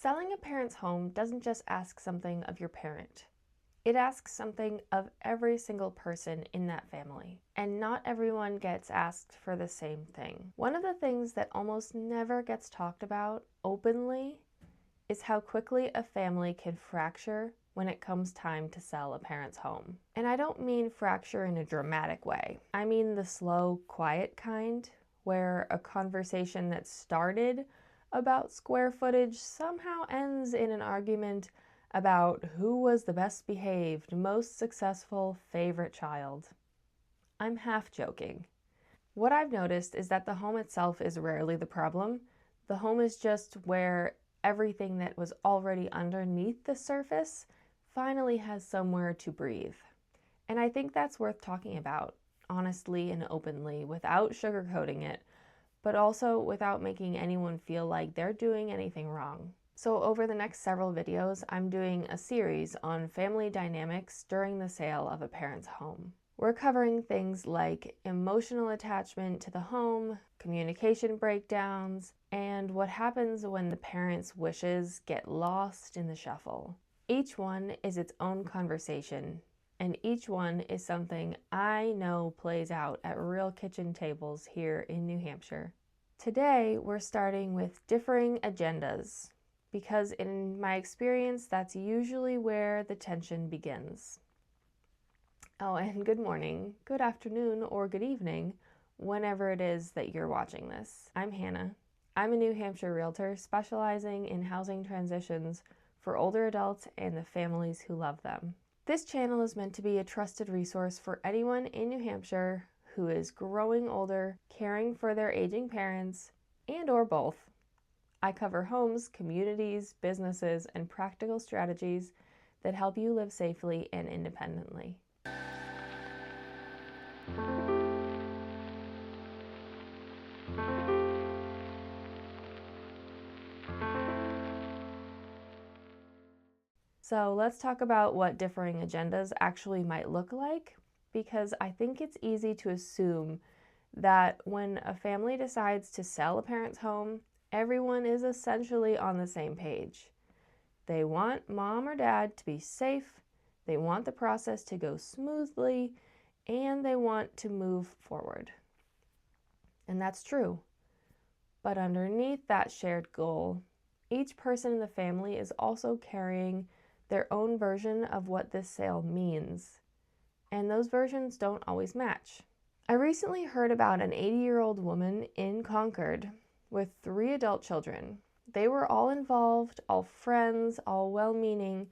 Selling a parent's home doesn't just ask something of your parent. It asks something of every single person in that family, and not everyone gets asked for the same thing. One of the things that almost never gets talked about openly is how quickly a family can fracture when it comes time to sell a parent's home. And I don't mean fracture in a dramatic way. I mean the slow, quiet kind, where a conversation that started about square footage somehow ends in an argument about who was the best behaved, most successful, favorite child. I'm half joking. What I've noticed is that the home itself is rarely the problem. The home is just where everything that was already underneath the surface finally has somewhere to breathe. And I think that's worth talking about, honestly and openly, without sugarcoating it, but also without making anyone feel like they're doing anything wrong. So over the next several videos, I'm doing a series on family dynamics during the sale of a parent's home. We're covering things like emotional attachment to the home, communication breakdowns, and what happens when the parent's wishes get lost in the shuffle. Each one is its own conversation, and each one is something I know plays out at real kitchen tables here in New Hampshire. Today, we're starting with differing agendas, because in my experience, that's usually where the tension begins. Oh, and good morning, good afternoon, or good evening, whenever it is that you're watching this. I'm Hannah. I'm a New Hampshire realtor specializing in housing transitions for older adults and the families who love them. This channel is meant to be a trusted resource for anyone in New Hampshire who is growing older, caring for their aging parents, and/or both. I cover homes, communities, businesses, and practical strategies that help you live safely and independently. So let's talk about what differing agendas actually might look like, because I think it's easy to assume that when a family decides to sell a parent's home, everyone is essentially on the same page. They want mom or dad to be safe, they want the process to go smoothly, and they want to move forward. And that's true. But underneath that shared goal, each person in the family is also carrying their own version of what this sale means. And those versions don't always match. I recently heard about an 80-year-old woman in Concord with 3 adult children. They were all involved, all friends, all well-meaning,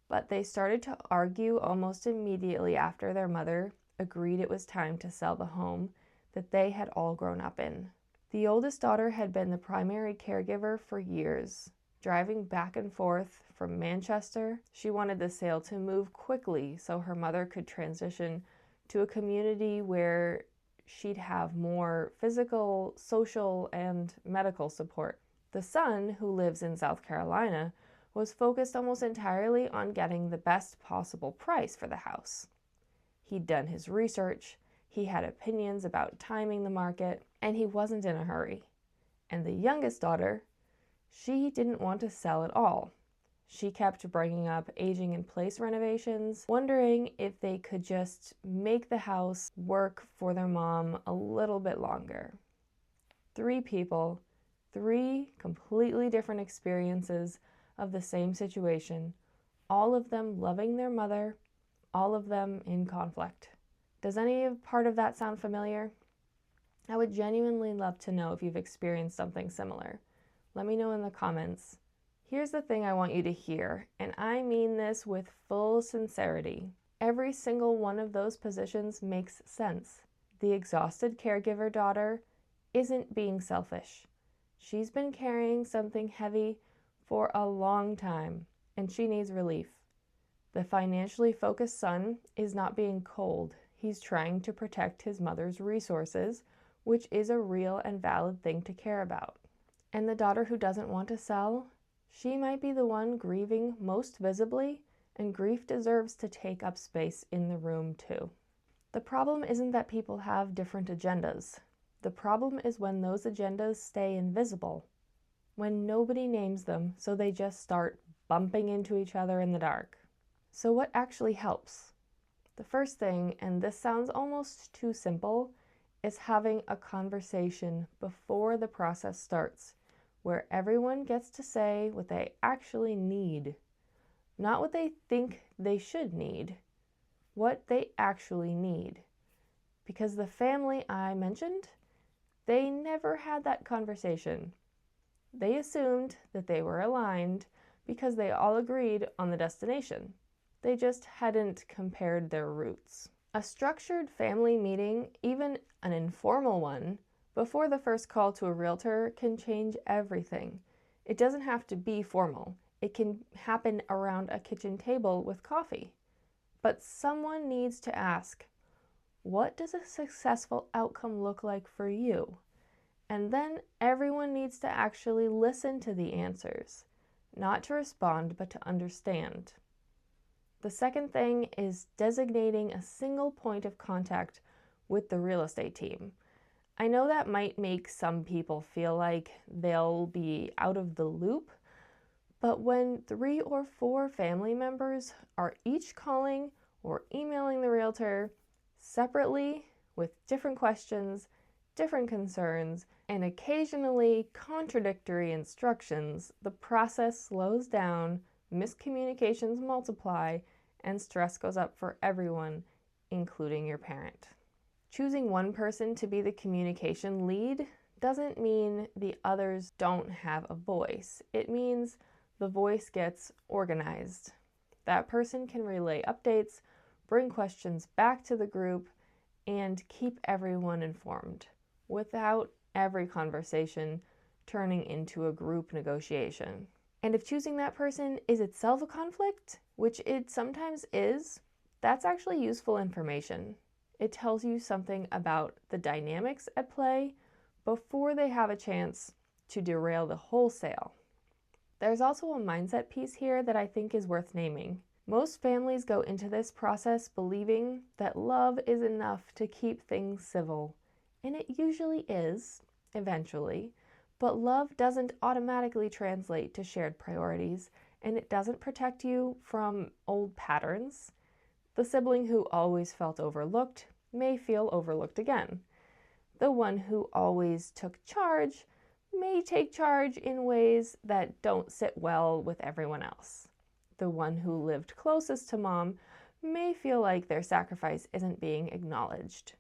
but they started to argue almost immediately after their mother agreed it was time to sell the home that they had all grown up in. The oldest daughter had been the primary caregiver for years. Driving back and forth from Manchester, she wanted the sale to move quickly so her mother could transition to a community where she'd have more physical, social, and medical support. The son, who lives in South Carolina, was focused almost entirely on getting the best possible price for the house. He'd done his research, he had opinions about timing the market, and he wasn't in a hurry. And the youngest daughter, she didn't want to sell at all. She kept bringing up aging in place renovations, wondering if they could just make the house work for their mom a little bit longer. 3 people, 3 completely different experiences of the same situation, all of them loving their mother, all of them in conflict. Does any part of that sound familiar? I would genuinely love to know if you've experienced something similar. Let me know in the comments. Here's the thing I want you to hear, and I mean this with full sincerity. Every single one of those positions makes sense. The exhausted caregiver daughter isn't being selfish. She's been carrying something heavy for a long time, and she needs relief. The financially focused son is not being cold. He's trying to protect his mother's resources, which is a real and valid thing to care about. And the daughter who doesn't want to sell, she might be the one grieving most visibly, and grief deserves to take up space in the room too. The problem isn't that people have different agendas. The problem is when those agendas stay invisible. when nobody names them, so they just start bumping into each other in the dark. So what actually helps? The first thing, and this sounds almost too simple, is having a conversation before the process starts, where everyone gets to say what they actually need, not what they think they should need, what they actually need. Because the family I mentioned, they never had that conversation. They assumed that they were aligned because they all agreed on the destination. They just hadn't compared their routes. A structured family meeting, even an informal one, before the first call to a realtor can change everything. It doesn't have to be formal. It can happen around a kitchen table with coffee. But someone needs to ask, what does a successful outcome look like for you? And then everyone needs to actually listen to the answers, not to respond, but to understand. The second thing is designating a single point of contact with the real estate team. I know that might make some people feel like they'll be out of the loop, but when 3 or 4 family members are each calling or emailing the realtor separately with different questions, different concerns, and occasionally contradictory instructions, the process slows down, miscommunications multiply, and stress goes up for everyone, including your parent. Choosing one person to be the communication lead doesn't mean the others don't have a voice. It means the voice gets organized. That person can relay updates, bring questions back to the group, and keep everyone informed without every conversation turning into a group negotiation. And if choosing that person is itself a conflict, which it sometimes is, that's actually useful information. It tells you something about the dynamics at play before they have a chance to derail the whole sale. There's also a mindset piece here that I think is worth naming. Most families go into this process believing that love is enough to keep things civil, and it usually is, eventually, but love doesn't automatically translate to shared priorities, and it doesn't protect you from old patterns. The sibling who always felt overlooked may feel overlooked again. The one who always took charge may take charge in ways that don't sit well with everyone else. The one who lived closest to mom may feel like their sacrifice isn't being acknowledged.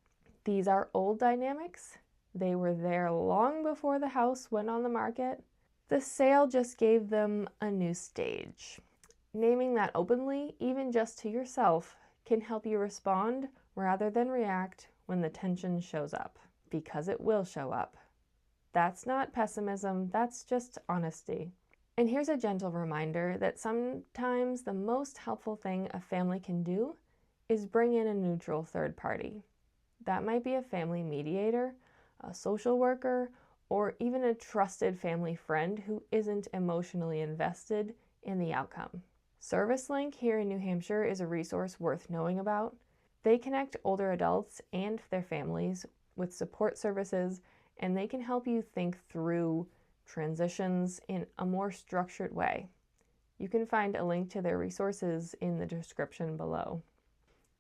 These are old dynamics. They were there long before the house went on the market. The sale just gave them a new stage. Naming that openly, even just to yourself, can help you respond rather than react when the tension shows up, because it will show up. That's not pessimism, that's just honesty. And here's a gentle reminder that sometimes the most helpful thing a family can do is bring in a neutral third party. That might be a family mediator, a social worker, or even a trusted family friend who isn't emotionally invested in the outcome. ServiceLink here in New Hampshire is a resource worth knowing about. They connect older adults and their families with support services, and they can help you think through transitions in a more structured way. You can find a link to their resources in the description below.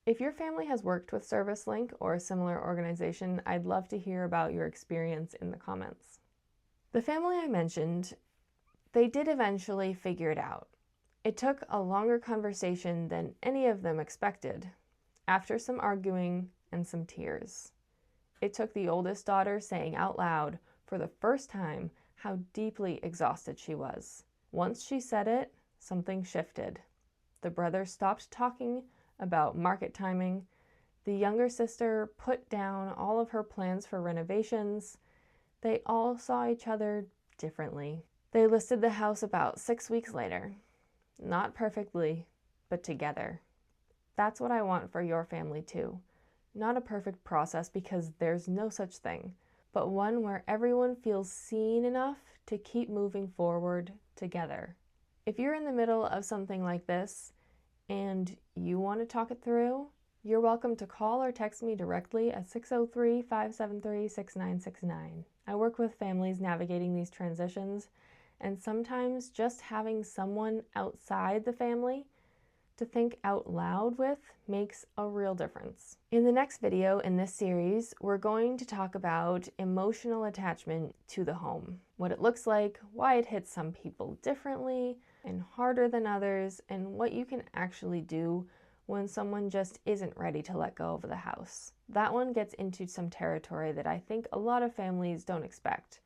If your family has worked with ServiceLink or a similar organization, I'd love to hear about your experience in the comments. The family I mentioned, they did eventually figure it out. It took a longer conversation than any of them expected, after some arguing and some tears. It took the oldest daughter saying out loud for the first time how deeply exhausted she was. Once she said it, something shifted. The brother stopped talking about market timing. The younger sister put down all of her plans for renovations. They all saw each other differently. They listed the house about 6 weeks later. Not perfectly, but together. That's what I want for your family too. Not a perfect process, because there's no such thing, but one where everyone feels seen enough to keep moving forward together. If you're in the middle of something like this and you want to talk it through, you're welcome to call or text me directly at 603-573-6969. I work with families navigating these transitions, And sometimes just having someone outside the family to think out loud with makes a real difference. In the next video in this series, we're going to talk about emotional attachment to the home, what it looks like, why it hits some people differently and harder than others, and what you can actually do when someone just isn't ready to let go of the house. That one gets into some territory that I think a lot of families don't expect,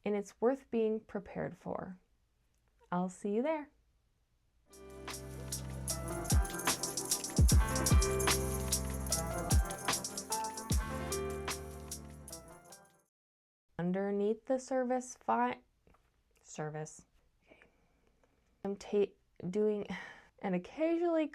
and it's worth being prepared for. I'll see you there. Underneath the I'm doing an occasionally